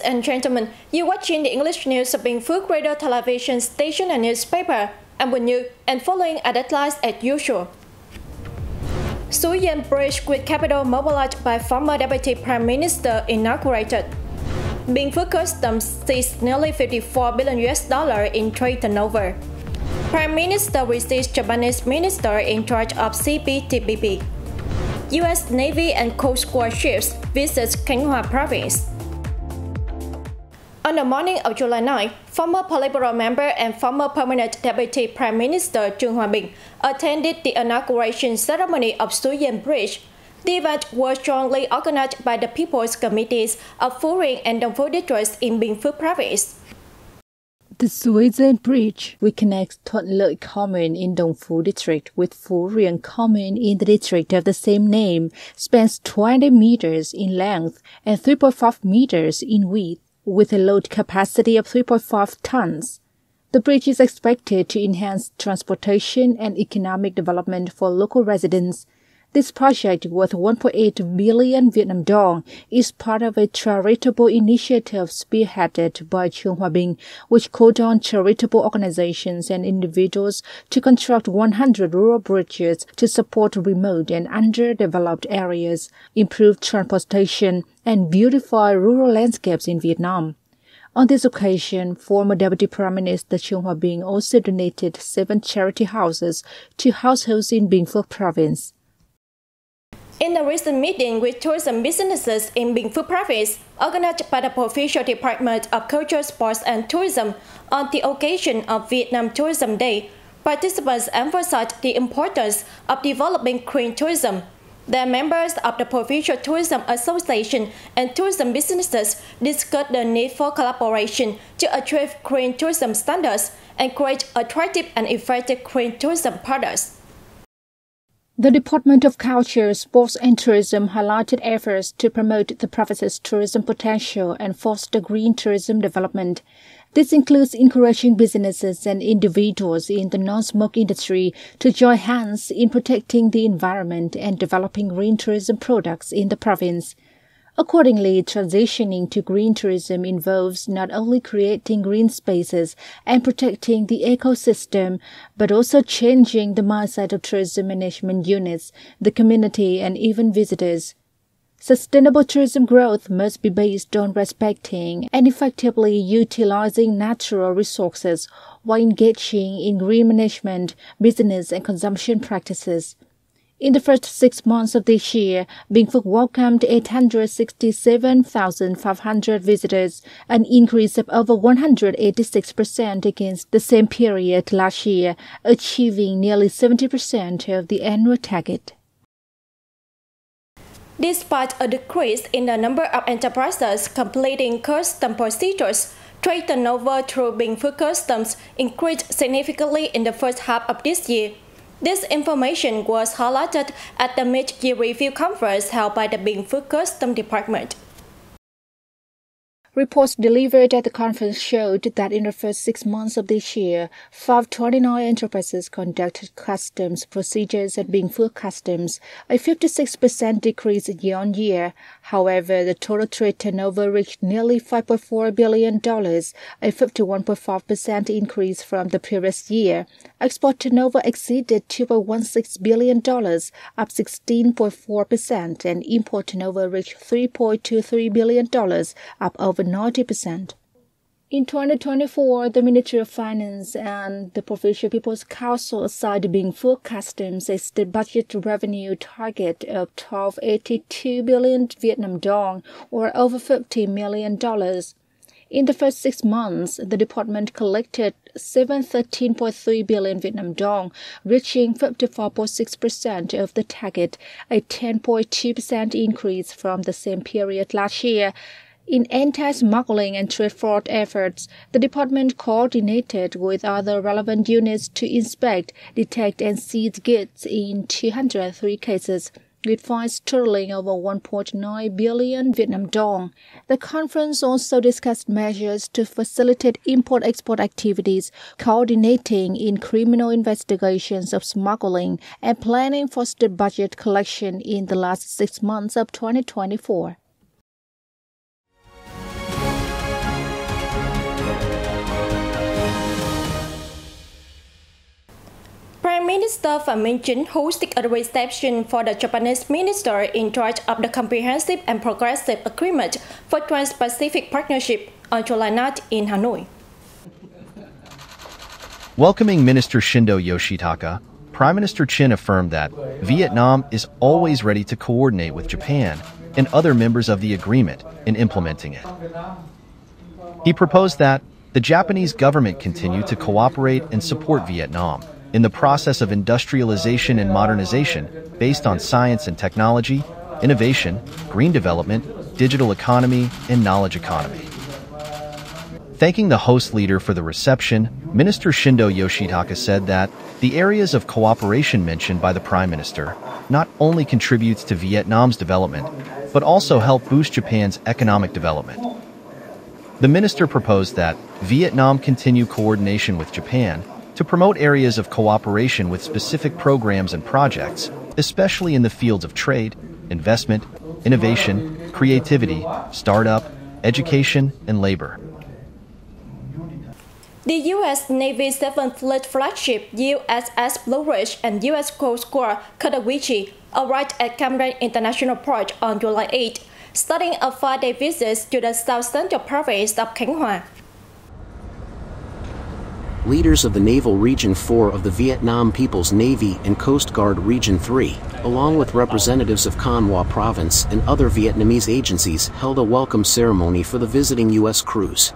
and gentlemen, you're watching the English news of Binh Phuoc Radio Television Station and Newspaper. I'm with you and following are deadlines as usual. Suyen Bridge with capital mobilized by former Deputy Prime Minister inaugurated. Binh Phuoc Customs seized nearly $54 billion in trade turnover. Prime Minister receives Japanese minister in charge of CPTPP. U.S. Navy and Coast Guard ships visit Khánh Province. On the morning of July 9, former Politburo member and former permanent Deputy Prime Minister Trương Hòa Bình attended the inauguration ceremony of Suyen Bridge. The event was jointly organized by the People's Committees of Phú Riêng and Đông Phú districts in Binh Phuoc Province. The Suyen Bridge, which connects Thuận Lợi Commune in Đông Phú district with Phú Riêng Commune in the district of the same name, spans 20 meters in length and 3.5 meters in width, with a load capacity of 3.5 tons. The bridge is expected to enhance transportation and economic development for local residents. This project, worth 1.8 billion Vietnam dong, is part of a charitable initiative spearheaded by Trương Hòa Bình, which called on charitable organizations and individuals to construct 100 rural bridges to support remote and underdeveloped areas, improve transportation, and beautify rural landscapes in Vietnam. On this occasion, former Deputy Prime Minister Trương Hòa Bình also donated 7 charity houses to households in Binh Phuoc Province. In a recent meeting with tourism businesses in Binh Phuoc Province, organized by the Provincial Department of Culture, Sports and Tourism on the occasion of Vietnam Tourism Day, participants emphasized the importance of developing green tourism. The members of the Provincial Tourism Association and tourism businesses discussed the need for collaboration to achieve green tourism standards and create attractive and effective green tourism products. The Department of Culture, Sports and Tourism highlighted efforts to promote the province's tourism potential and foster green tourism development. This includes encouraging businesses and individuals in the non-smoke industry to join hands in protecting the environment and developing green tourism products in the province. Accordingly, transitioning to green tourism involves not only creating green spaces and protecting the ecosystem, but also changing the mindset of tourism management units, the community, and even visitors. Sustainable tourism growth must be based on respecting and effectively utilizing natural resources while engaging in green management, business, and consumption practices. In the first 6 months of this year, Binh Phuoc welcomed 867,500 visitors, an increase of over 186% against the same period last year, achieving nearly 70% of the annual target. Despite a decrease in the number of enterprises completing customs procedures, trade turnover through Binh Phuoc Customs increased significantly in the first half of this year. This information was highlighted at the mid-year review conference held by the Binh Phuoc Customs Department. Reports delivered at the conference showed that in the first 6 months of this year, 529 enterprises conducted customs procedures at Binh Phuoc Customs, a 56% decrease year-on-year. However, the total trade turnover reached nearly $5.4 billion, a 51.5% increase from the previous year. Export turnover exceeded $2.16 billion, up 16.4%, and import turnover reached $3.23 billion, up over 90%. In 2024, the Ministry of Finance and the Provincial People's Council assigned Binh Phuoc Customs a state budget revenue target of 1282 billion Vietnam dong, or over $50 million. In the first 6 months, the department collected 713.3 billion Vietnam dong, reaching 54.6% of the target, a 10.2% increase from the same period last year. In anti-smuggling and trade fraud efforts, the department coordinated with other relevant units to inspect, detect, and seize goods in 203 cases, with fines totaling over 1.9 billion Vietnam dong. The conference also discussed measures to facilitate import-export activities, coordinating in criminal investigations of smuggling, and planning for state budget collection in the last 6 months of 2024. Minister Phạm Minh Chính hosted a reception for the Japanese minister in charge of the Comprehensive and Progressive Agreement for Trans-Pacific Partnership on July 9 in Hanoi. Welcoming Minister Shindo Yoshitaka, Prime Minister Chin affirmed that Vietnam is always ready to coordinate with Japan and other members of the agreement in implementing it. He proposed that the Japanese government continue to cooperate and support Vietnam in the process of industrialization and modernization based on science and technology, innovation, green development, digital economy, and knowledge economy. Thanking the host leader for the reception, Minister Shindo Yoshitaka said that the areas of cooperation mentioned by the Prime Minister not only contributes to Vietnam's development, but also help boost Japan's economic development. The minister proposed that Vietnam continue coordination with Japan to promote areas of cooperation with specific programs and projects, especially in the fields of trade, investment, innovation, creativity, startup, education, and labor. The U.S. Navy's 7th Fleet flagship USS Blue Ridge and U.S. Coast Guard Katowice arrived at Cam Ranh International Port on July 8, starting a 5-day visit to the south central province of Khánh Hòa. Leaders of the Naval Region 4 of the Vietnam People's Navy and Coast Guard Region 3, along with representatives of Con Hoa Province and other Vietnamese agencies, held a welcome ceremony for the visiting U.S. crews.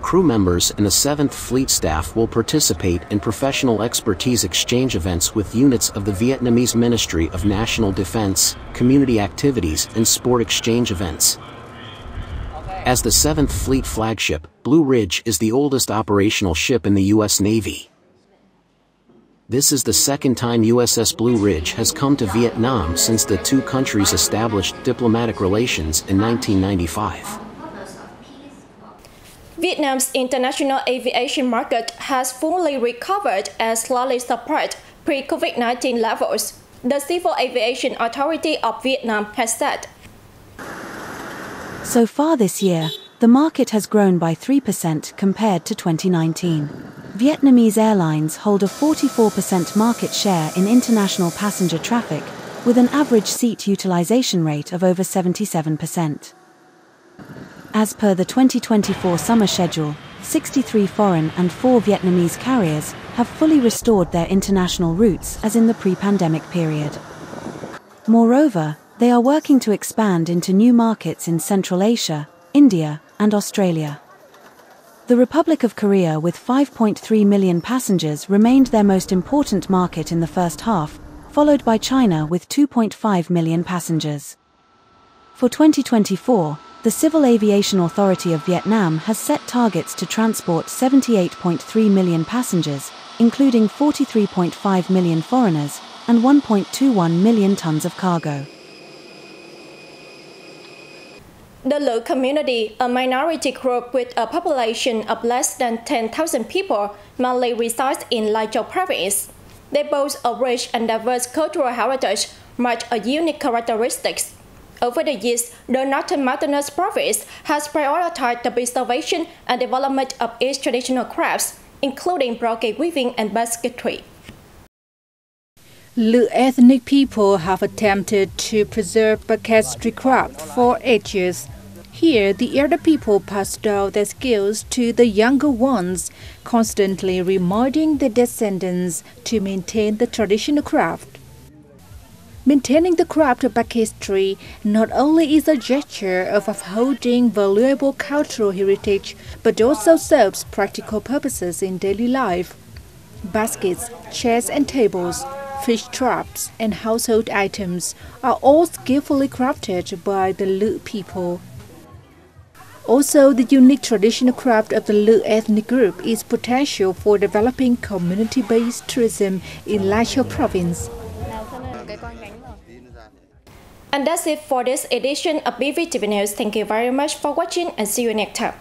Crew members and the 7th Fleet staff will participate in professional expertise exchange events with units of the Vietnamese Ministry of National Defense, community activities, and sport exchange events. As the 7th Fleet flagship, Blue Ridge is the oldest operational ship in the U.S. Navy. This is the second time USS Blue Ridge has come to Vietnam since the two countries established diplomatic relations in 1995. Vietnam's international aviation market has fully recovered and slightly surpassed pre-COVID-19 levels, the Civil Aviation Authority of Vietnam has said. So far this year, the market has grown by 3% compared to 2019. Vietnamese airlines hold a 44% market share in international passenger traffic, with an average seat utilization rate of over 77%. As per the 2024 summer schedule, 63 foreign and 4 Vietnamese carriers have fully restored their international routes as in the pre-pandemic period. Moreover, they are working to expand into new markets in Central Asia, India, and Australia. The Republic of Korea, with 5.3 million passengers, remained their most important market in the first half, followed by China with 2.5 million passengers. For 2024, the Civil Aviation Authority of Vietnam has set targets to transport 78.3 million passengers, including 43.5 million foreigners and 1.21 million tons of cargo. The Lu community, a minority group with a population of less than 10,000 people, mainly resides in Lai Châu province. They boast a rich and diverse cultural heritage, much a unique characteristics. Over the years, the Northern Mountainous Province has prioritized the preservation and development of its traditional crafts, including brocade weaving and basketry. Lu ethnic people have attempted to preserve basketry craft for ages. Here, the elder people pass down their skills to the younger ones, constantly reminding their descendants to maintain the traditional craft. Maintaining the craft of basketry not only is a gesture of upholding valuable cultural heritage, but also serves practical purposes in daily life. Baskets, chairs and tables, fish traps, and household items are all skillfully crafted by the Lu people. Also, the unique traditional craft of the Lu ethnic group is potential for developing community-based tourism in Lai Châu province. And that's it for this edition of BPTV News. Thank you very much for watching and see you next time.